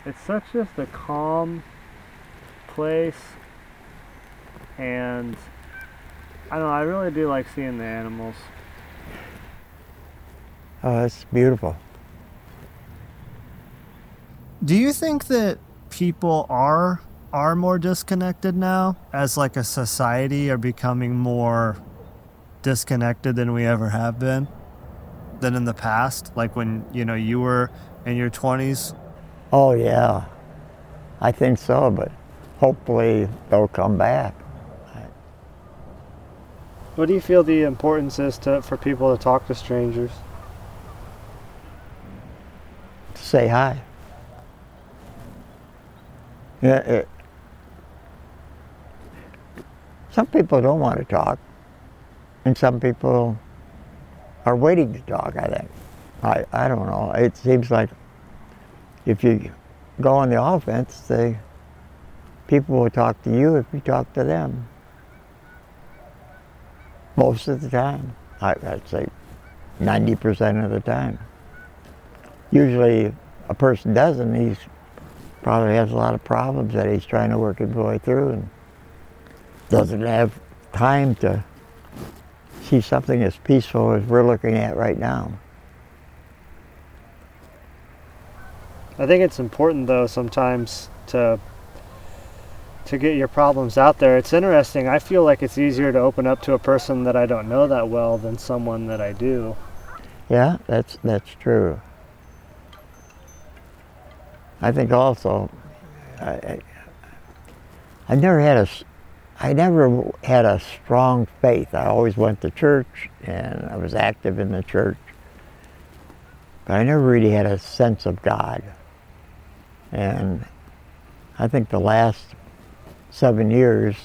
it's such just a calm place, and I don't know, I really do like seeing the animals. Oh, it's beautiful. Do you think that people are more disconnected now as like a society, are becoming more disconnected than we ever have been than in the past, like when you were in your 20s? Oh, yeah. I think so, but hopefully they'll come back What do you feel the importance is for people to talk to strangers? to say hi. Yeah, some people don't want to talk, and some people are waiting to talk, I think. I don't know. It seems like if you go on the offense, people will talk to you if you talk to them. Most of the time. I'd say 90% of the time. Usually a person doesn't, he's probably has a lot of problems that he's trying to work his way through and doesn't have time to see something as peaceful as we're looking at right now. I think it's important though sometimes to get your problems out there. It's interesting. I feel like it's easier to open up to a person that I don't know that well than someone that I do. Yeah, that's true. I think also, I never had a strong faith. I always went to church and I was active in the church, but I never really had a sense of God. And I think the last 7 years,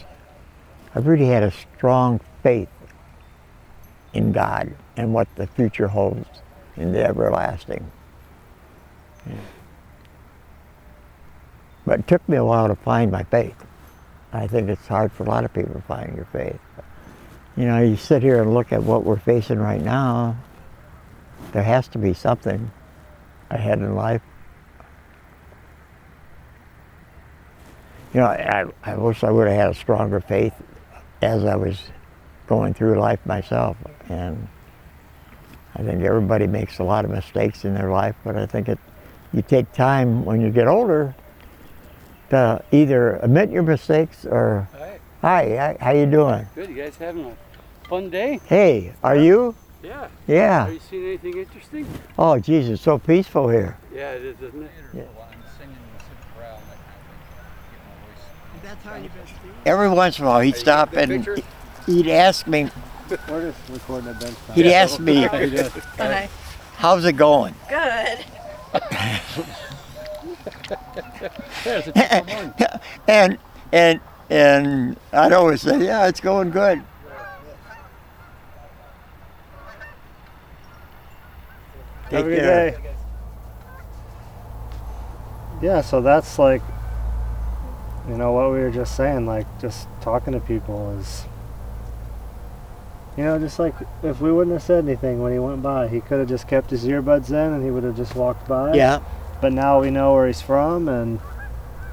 I've really had a strong faith in God and what the future holds in the everlasting. Yeah. But it took me a while to find my faith. I think it's hard for a lot of people to find your faith. You know, you sit here and look at what we're facing right now, there has to be something ahead in life. You know, I wish I would have had a stronger faith as I was going through life myself. And I think everybody makes a lot of mistakes in their life, but I think you take time when you get older to either admit your mistakes or, hi, how you doing? Good, you guys having a fun day? Hey, are you? Yeah. Yeah. Are you seeing anything interesting? Oh, geez, it's so peaceful here. Yeah, it is, isn't it? Yeah. That's how you been, Steve? Every once in a while he'd stop and he'd ask me, We're just recording a bench time. he'd ask me, Hi. how's it going? Good. There's a typical one. And I'd always say, yeah, it's going good. Have a good Take care. day. Yeah, so that's like, you know, what we were just saying, like just talking to people is, you know, just like if we wouldn't have said anything when he went by, he could have just kept his earbuds in and he would have just walked by. Yeah. But now we know where he's from and,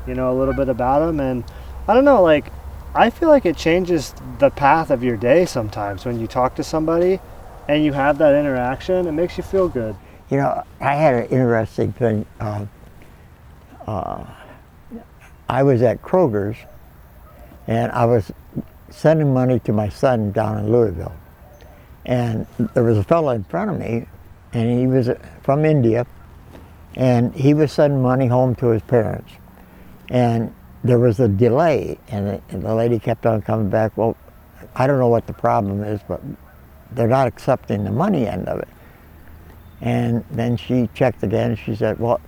you know, a little bit about him. And I don't know, like, I feel like it changes the path of your day sometimes when you talk to somebody and you have that interaction. It makes you feel good. You know, I had an interesting thing. I was at Kroger's and I was sending money to my son down in Louisville. And there was a fellow in front of me and he was from India and he was sending money home to his parents. And there was a delay and the lady kept on coming back, well, I don't know what the problem is, but they're not accepting the money end of it. And then she checked again. She said, well,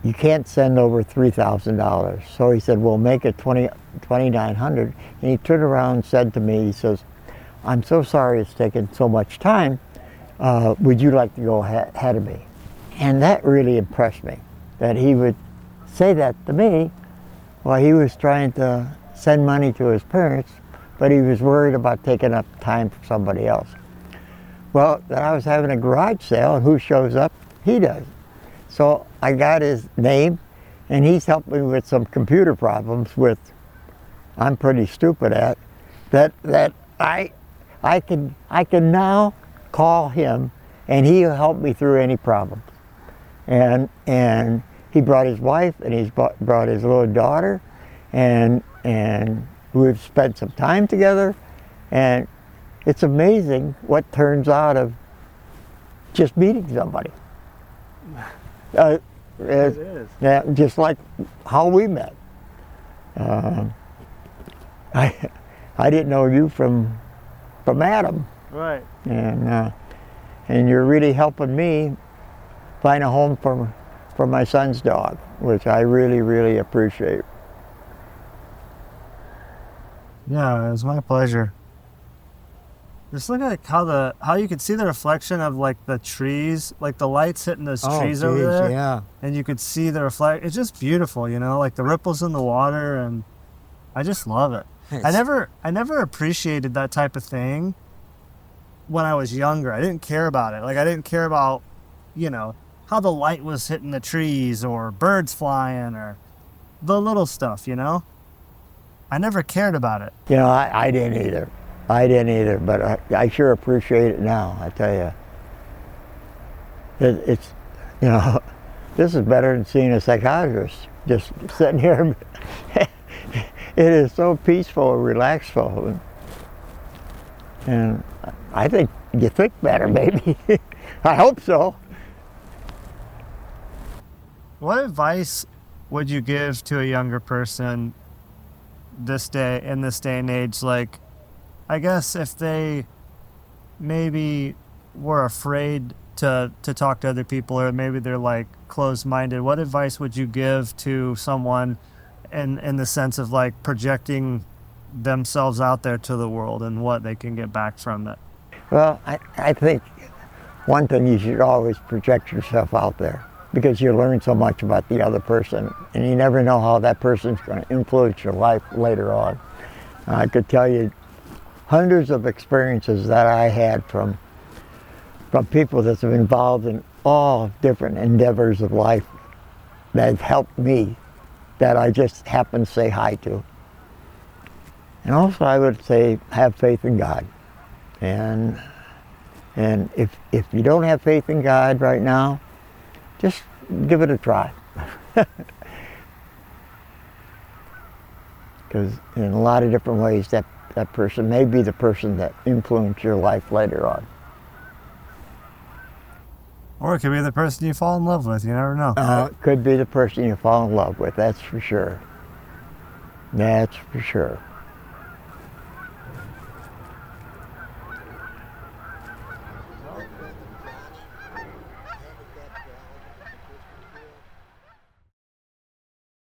you can't send over $3,000. So he said, well, make it $2,900. And he turned around and said to me, he says, I'm so sorry it's taken so much time. Would you like to go ahead of me? And that really impressed me, that he would say that to me while he was trying to send money to his parents, but he was worried about taking up time for somebody else. Well, then I was having a garage sale, and who shows up? He does. So I got his name, and he's helped me with some computer problems with I'm pretty stupid at that I can now call him and he'll help me through any problem. And he brought his wife and he's brought his little daughter, and we've spent some time together, and it's amazing what turns out of just meeting somebody. It is. Yeah, just like how we met. I didn't know you from Adam, Right. and you're really helping me find a home for my son's dog, which I really, really appreciate. Yeah, it was my pleasure. Just look at how you could see the reflection of like the trees, like the lights hitting those trees over there, Yeah. and you could see the reflect. It's just beautiful, you know, like the ripples in the water, and I just love it. I never appreciated that type of thing when I was younger. I didn't care about it. Like I didn't care about, you know, how the light was hitting the trees or birds flying or the little stuff, you know. I never cared about it. You know, I didn't either. I didn't either, but I sure appreciate it now, I tell you. It's, you know, this is better than seeing a psychiatrist, just sitting here. It is so peaceful and relaxful. And I think you think better, maybe. I hope so. What advice would you give to a younger person in this day and age? Like, I guess if they maybe were afraid to talk to other people, or maybe they're like closed-minded, what advice would you give to someone in the sense of like projecting themselves out there to the world and what they can get back from it? Well, I think one thing, you should always project yourself out there, because you learn so much about the other person, and you never know how that person's going to influence your life later on. I could tell you hundreds of experiences that I had from people that have been involved in all different endeavors of life that have helped me, that I just happen to say hi to. And also I would say, have faith in God. And if you don't have faith in God right now, just give it a try. Because in a lot of different ways, that person may be the person that influenced your life later on. Or it could be the person you fall in love with. You never know. It could be the person you fall in love with, that's for sure. That's for sure.